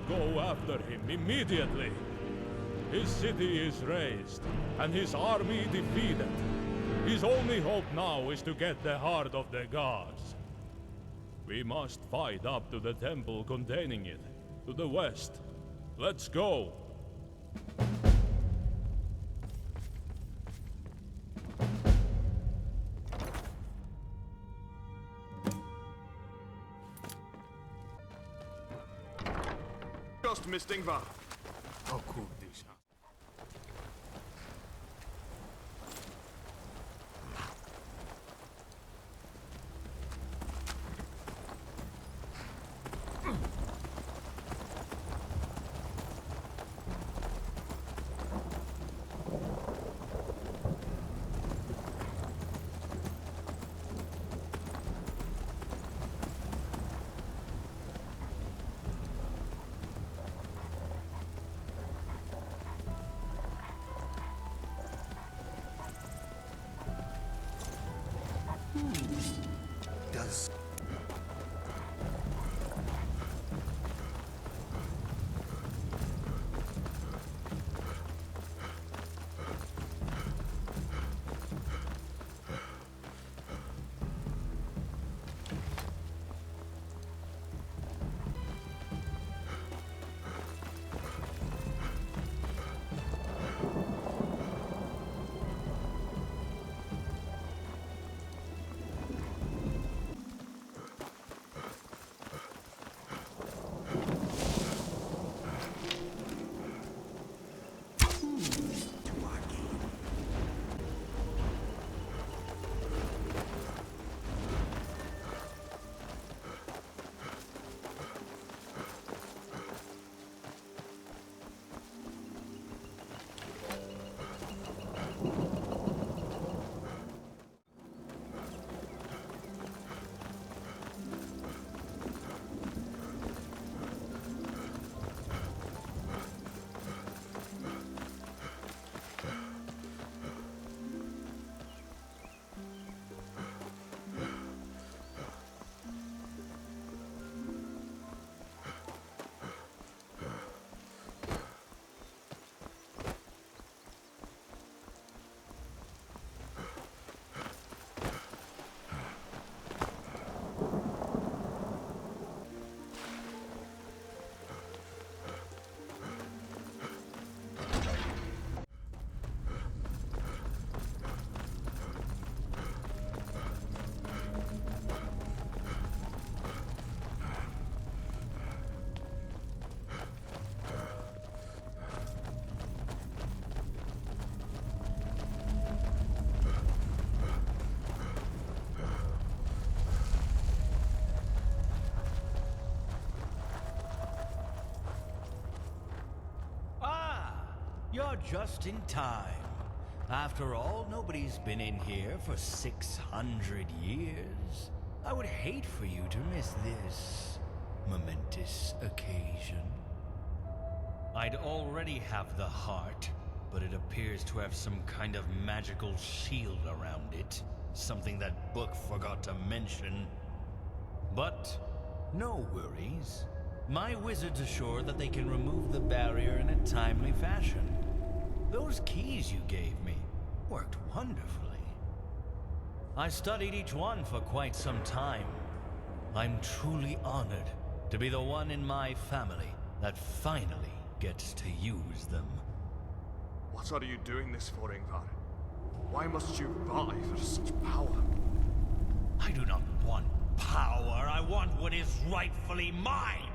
go after him immediately. His city is razed, and his army defeated. His only hope now is to get the heart of the gods. We must fight up to the temple containing it, to the west. Let's go! Just missed Yngvarr. How cool this, huh? Does You're just in time. After all, nobody's been in here for 600 years. I would hate for you to miss this momentous occasion. I'd already have the heart, but it appears to have some kind of magical shield around it. Something that book forgot to mention. But no worries. My wizards assure that they can remove the barrier in a timely fashion. Those keys you gave me worked wonderfully. I studied each one for quite some time. I'm truly honored to be the one in my family that finally gets to use them. What are you doing this for, Yngvarr? Why must you vie for such power? I do not want power. I want what is rightfully mine.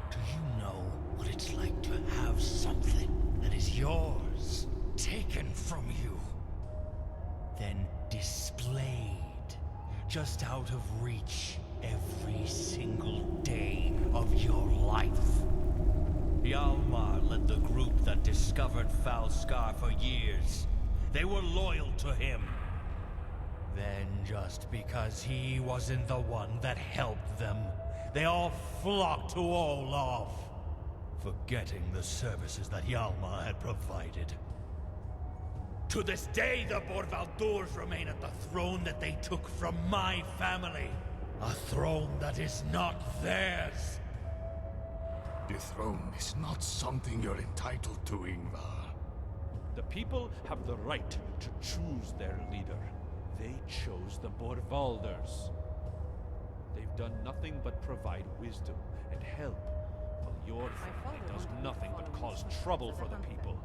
Do you know what it's like to have something that is yours taken from you, then displayed just out of reach every single day of your life? Hjalmar led the group that discovered Falskaar for years. They were loyal to him. Then, just because he wasn't the one that helped them, they all flocked to Olaf, forgetting the services that Hjalmar had provided. To this day, the Borvaldurs remain at the throne that they took from my family. A throne that is not theirs. The throne is not something you're entitled to, Yngvarr. The people have the right to choose their leader. They chose the Borvalders. They've done nothing but provide wisdom and help, while your family does nothing but cause trouble for the people.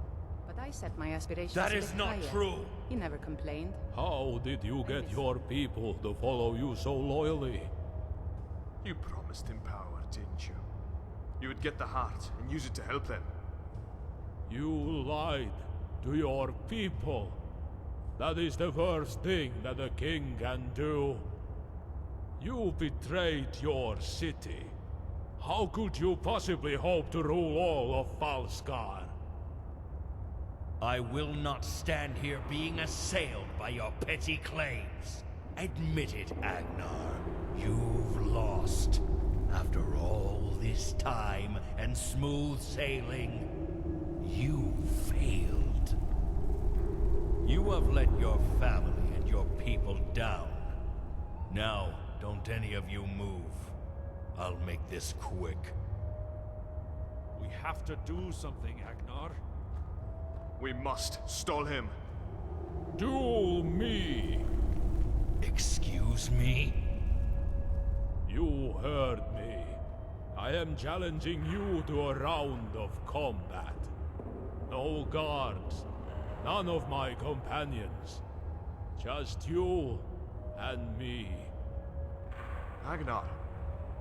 But I set my aspirations That a is bit not higher. true. He never complained. How did you get your people to follow you so loyally? You promised him power, didn't you? You would get the heart and use it to help them. You lied to your people. That is the worst thing that a king can do. You betrayed your city. How could you possibly hope to rule all of Falskaar? I will not stand here being assailed by your petty claims. Admit it, Agnar. You've lost. After all this time and smooth sailing, you failed. You have let your family and your people down. Now, don't any of you move. I'll make this quick. We have to do something, Agnar. We must stall him. Duel me! Excuse me? You heard me. I am challenging you to a round of combat. No guards, none of my companions. Just you and me. Agnar,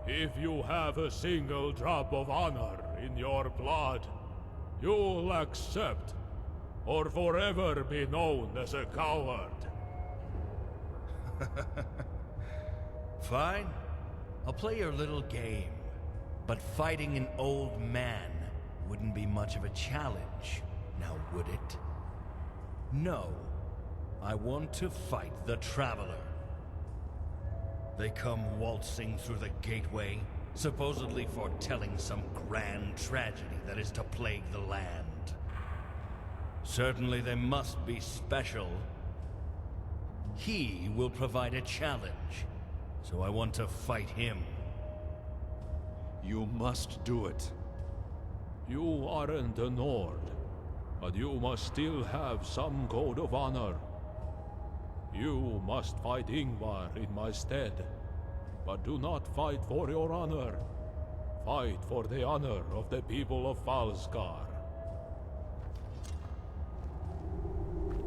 If you have a single drop of honor in your blood, you'll accept, or forever be known as a coward. Fine. I'll play your little game. But fighting an old man wouldn't be much of a challenge, now would it? No. I want to fight the Traveler. They come waltzing through the gateway, supposedly foretelling some grand tragedy that is to plague the land. Certainly they must be special. He will provide a challenge, so I want to fight him. You must do it. You aren't a Nord, but you must still have some code of honor. You must fight Yngvarr in my stead, but do not fight for your honor. Fight for the honor of the people of Falskaar.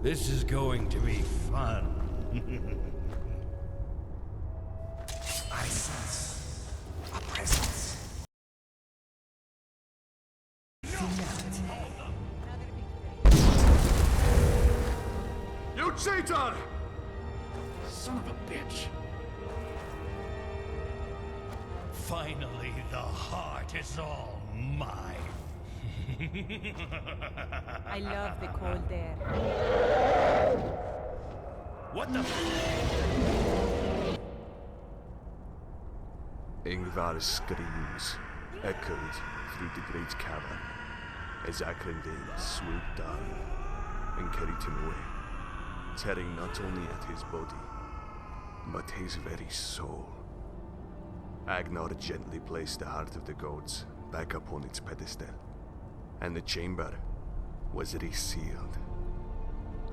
This is going to be fun. I sense a presence. you cheater! Son of a bitch! Finally, the heart is all mine. I love the cold air. What the? Yngvar's screams echoed through the great cavern as Akrindale swooped down and carried him away, tearing not only at his body, but his very soul. Agnar gently placed the heart of the gods back upon its pedestal, and the chamber was resealed.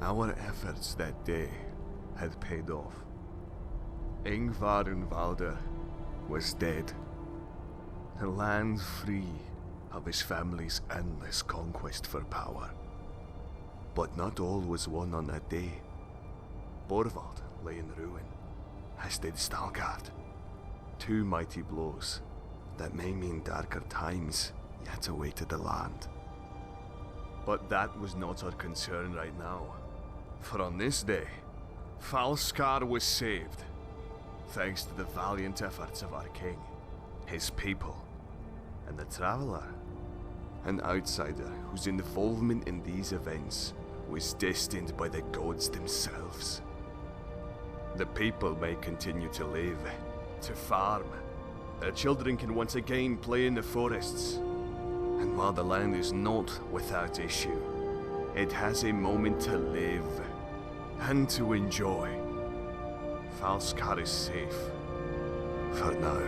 Our efforts that day had paid off. Yngvarr Valder was dead, the land free of his family's endless conquest for power. But not all was won on that day. Borvald lay in ruin, as did Stalgard. Two mighty blows that may mean darker times yet awaited the land. But that was not our concern right now, for on this day, Falskaar was saved, thanks to the valiant efforts of our king, his people, and the Traveler, an outsider whose involvement in these events was destined by the gods themselves. The people may continue to live, to farm. Their children can once again play in the forests. And while the land is not without issue, it has a moment to live and to enjoy. Falskaar is safe. For now.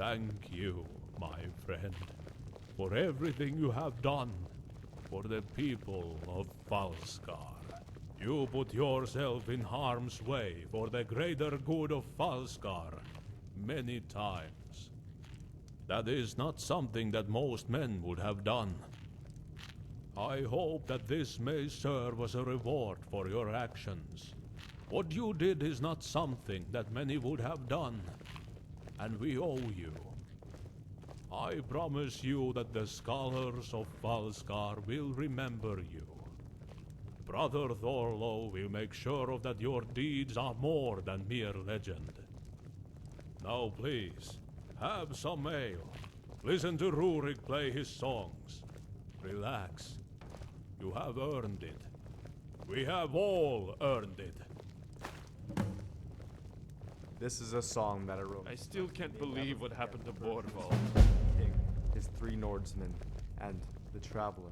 Thank you, my friend, for everything you have done for the people of Falskaar. You put yourself in harm's way for the greater good of Falskaar many times. That is not something that most men would have done. I hope that this may serve as a reward for your actions. What you did is not something that many would have done, and we owe you. I promise you that the scholars of Falskaar will remember you. Brother Thorlo will make sure of that your deeds are more than mere legend. Now please, have some ale. Listen to Rurik play his songs. Relax. You have earned it. We have all earned it. This is a song that I wrote. I still can't believe what happened to Borval. King, his 3 Nordsmen, and the Traveler.